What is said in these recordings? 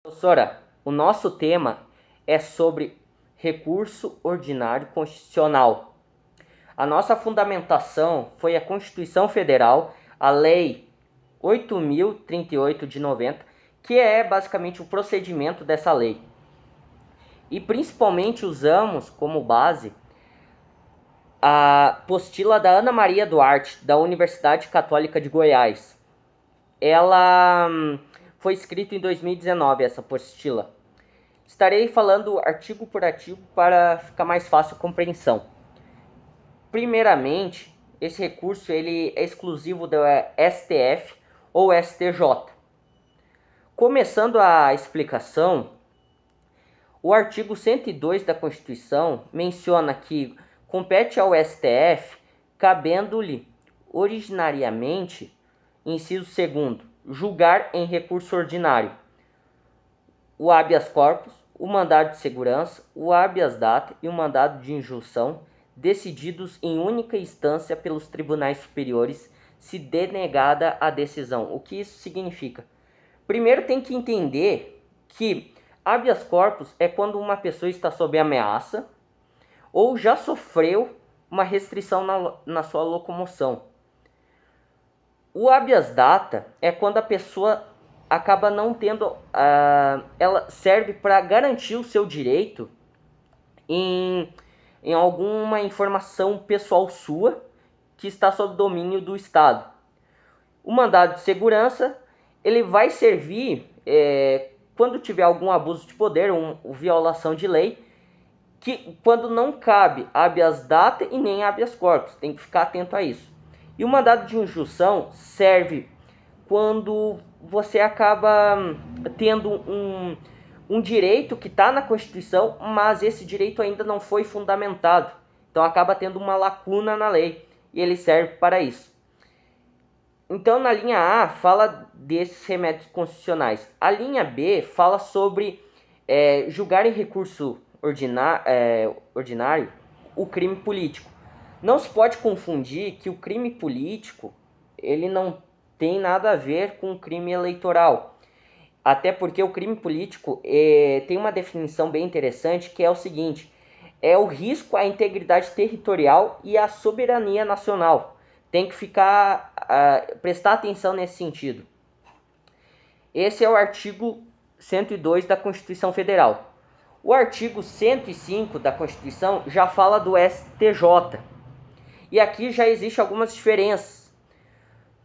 Professora, o nosso tema é sobre recurso ordinário constitucional. A nossa fundamentação foi a Constituição Federal, a Lei 8.038 de 90, que é basicamente o procedimento dessa lei. E principalmente usamos como base a apostila da Ana Maria Duarte, da Universidade Católica de Goiás. Ela foi escrita em 2019, essa apostila. Estarei falando artigo por artigo para ficar mais fácil a compreensão. Primeiramente, esse recurso ele é exclusivo do STF ou STJ. Começando a explicação, o artigo 102 da Constituição menciona que compete ao STF, cabendo-lhe originariamente, inciso 2º, julgar em recurso ordinário o habeas corpus, o mandado de segurança, o habeas data e o mandado de injunção, decididos em única instância pelos tribunais superiores, se denegada a decisão. O que isso significa? Primeiro tem que entender que habeas corpus é quando uma pessoa está sob ameaça ou já sofreu uma restrição na sua locomoção. O habeas data é quando a pessoa acaba não tendo, ela serve para garantir o seu direito em alguma informação pessoal sua que está sob domínio do Estado. O mandado de segurança ele vai servir quando tiver algum abuso de poder ou violação de lei, que quando não cabe habeas data e nem habeas corpus, tem que ficar atento a isso. E o mandado de injunção serve quando você acaba tendo um direito que está na Constituição, mas esse direito ainda não foi fundamentado. Então acaba tendo uma lacuna na lei e ele serve para isso. Então na linha A fala desses remédios constitucionais. A linha B fala sobre julgar em recurso ordinário o crime político. Não se pode confundir que o crime político ele não tem nada a ver com o crime eleitoral. Até porque o crime político tem uma definição bem interessante, que é o seguinte: é o risco à integridade territorial e à soberania nacional. Tem que prestar atenção nesse sentido. Esse é o artigo 102 da Constituição Federal. O artigo 105 da Constituição já fala do STJ. E aqui já existem algumas diferenças.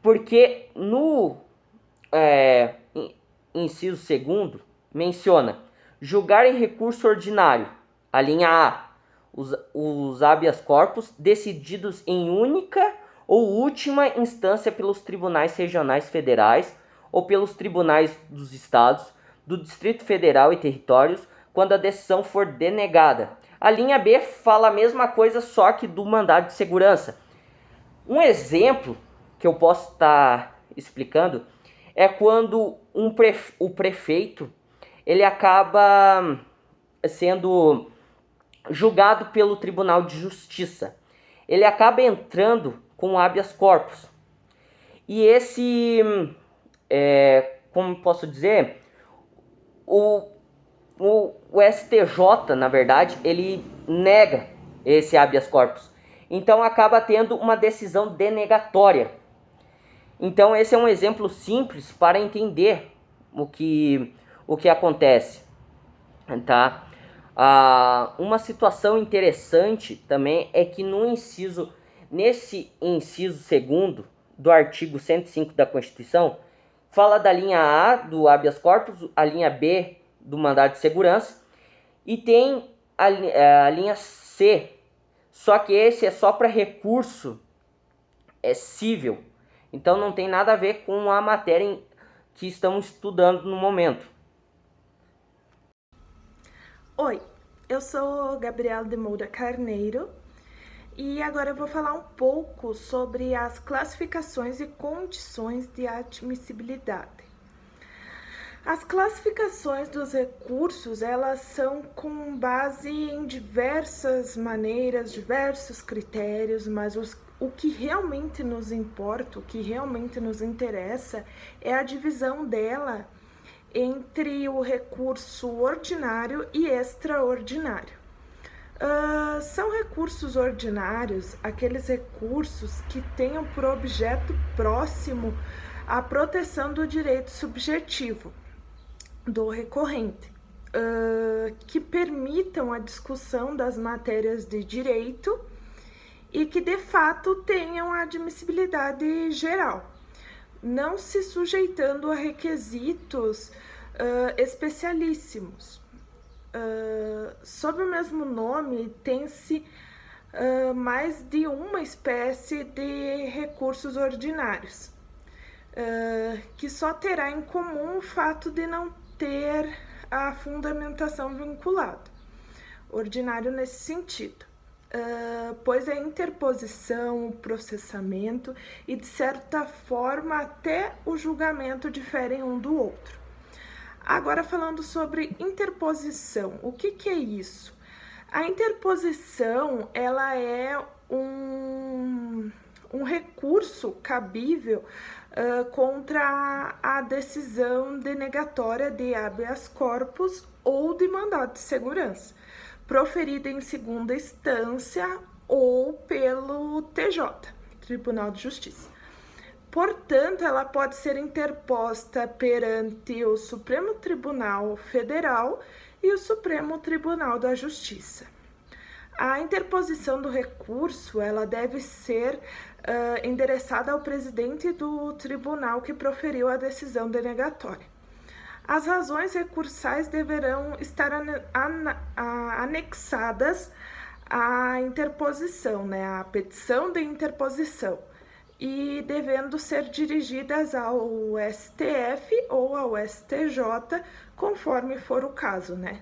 Porque no inciso 2º menciona julgar em recurso ordinário, a linha A, os habeas corpus decididos em única ou última instância pelos tribunais regionais federais ou pelos tribunais dos estados, do Distrito Federal e territórios, quando a decisão for denegada. A linha B fala a mesma coisa, só que do mandado de segurança. Um exemplo que eu posso estar explicando é quando o prefeito ele acaba sendo julgado pelo Tribunal de Justiça. Ele acaba entrando com habeas corpus. E esse, como posso dizer, o STJ, na verdade, ele nega esse habeas corpus. Então acaba tendo uma decisão denegatória. Então esse é um exemplo simples para entender o que acontece, tá? Uma situação interessante também é que nesse inciso 2º do artigo 105 da Constituição, fala da linha A do habeas corpus, a linha B do mandado de segurança e tem a linha C, só que esse é só para recurso civil. Então não tem nada a ver com a matéria que estamos estudando no momento. Oi, eu sou Gabriela de Moura Carneiro e agora eu vou falar um pouco sobre as classificações e condições de admissibilidade. As classificações dos recursos, elas são com base em diversas maneiras, diversos critérios, mas o que realmente nos importa, o que realmente nos interessa é a divisão dela entre o recurso ordinário e extraordinário. São recursos ordinários aqueles recursos que tenham por objeto próximo a proteção do direito subjetivo do recorrente, que permitam a discussão das matérias de direito e que de fato tenham a admissibilidade geral, não se sujeitando a requisitos especialíssimos. Sob o mesmo nome, tem-se mais de uma espécie de recursos ordinários, que só terá em comum o fato de não ter a fundamentação vinculada, ordinário nesse sentido, pois a interposição, o processamento e, de certa forma, até o julgamento diferem um do outro. Agora, falando sobre interposição, o que é isso? A interposição, ela é um recurso cabível contra a decisão denegatória de habeas corpus ou de mandado de segurança, proferida em segunda instância ou pelo TJ, Tribunal de Justiça. Portanto, ela pode ser interposta perante o Supremo Tribunal Federal e o Supremo Tribunal da Justiça. A interposição do recurso, ela deve ser endereçada ao presidente do tribunal que proferiu a decisão denegatória. As razões recursais deverão estar anexadas à interposição, né, à petição de interposição, e devendo ser dirigidas ao STF ou ao STJ, conforme for o caso, né?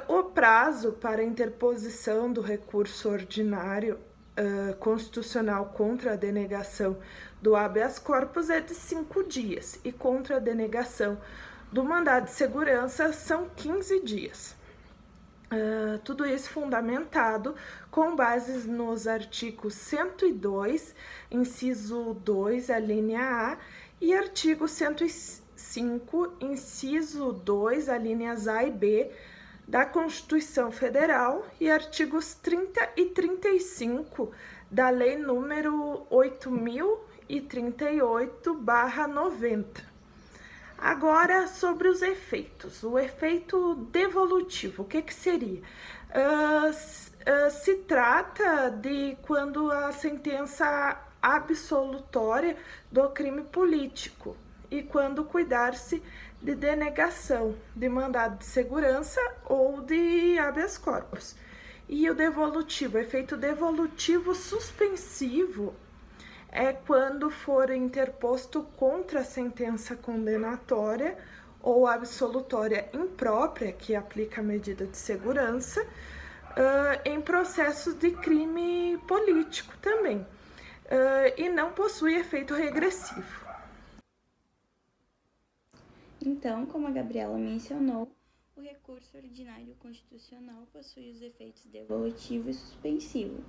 O prazo para interposição do recurso ordinário constitucional contra a denegação do habeas corpus é de 5 dias e contra a denegação do mandado de segurança são 15 dias. Tudo isso fundamentado com bases nos artigos 102, inciso 2, a linha A, e artigo 105, inciso 2, a linhas A e B, da Constituição Federal e artigos 30 e 35 da Lei número 8.038/90. Agora, sobre os efeitos. O efeito devolutivo, o que seria? Se trata de quando a sentença absolutória do crime político e quando cuidar-se de denegação de mandado de segurança ou de habeas corpus. E o devolutivo, efeito devolutivo suspensivo, é quando for interposto contra a sentença condenatória ou absolutória imprópria, que aplica a medida de segurança, em processos de crime político também, e não possui efeito regressivo. Então, como a Gabriela mencionou, o recurso ordinário constitucional possui os efeitos devolutivo e suspensivo,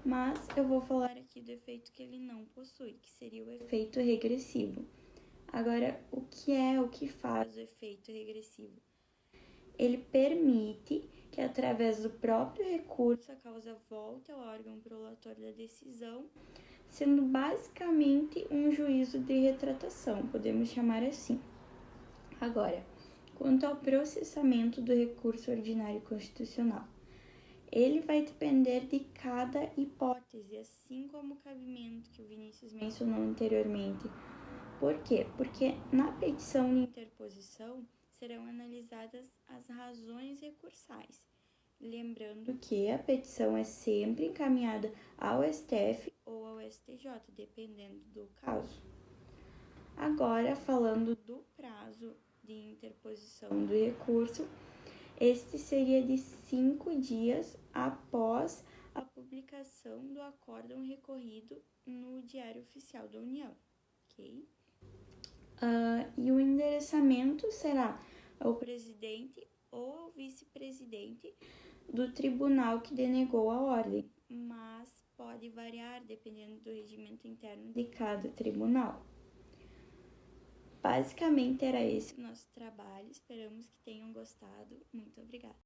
mas eu vou falar aqui do efeito que ele não possui, que seria o efeito regressivo. Agora, o que faz o efeito regressivo? Ele permite que, através do próprio recurso, a causa volte ao órgão prolatório da decisão, sendo basicamente um juízo de retratação, podemos chamar assim. Agora, quanto ao processamento do recurso ordinário constitucional, ele vai depender de cada hipótese, assim como o cabimento que o Vinícius mencionou anteriormente. Por quê? Porque na petição de interposição serão analisadas as razões recursais, lembrando que a petição é sempre encaminhada ao STF ou ao STJ, dependendo do caso. Agora, falando do prazo de interposição do recurso, este seria de 5 dias após a publicação do acórdão recorrido no Diário Oficial da União, ok? E o endereçamento será ao presidente ou ao vice-presidente do tribunal que denegou a ordem, mas pode variar dependendo do regimento interno de cada tribunal. Basicamente era esse o nosso trabalho, esperamos que tenham gostado. Muito obrigada.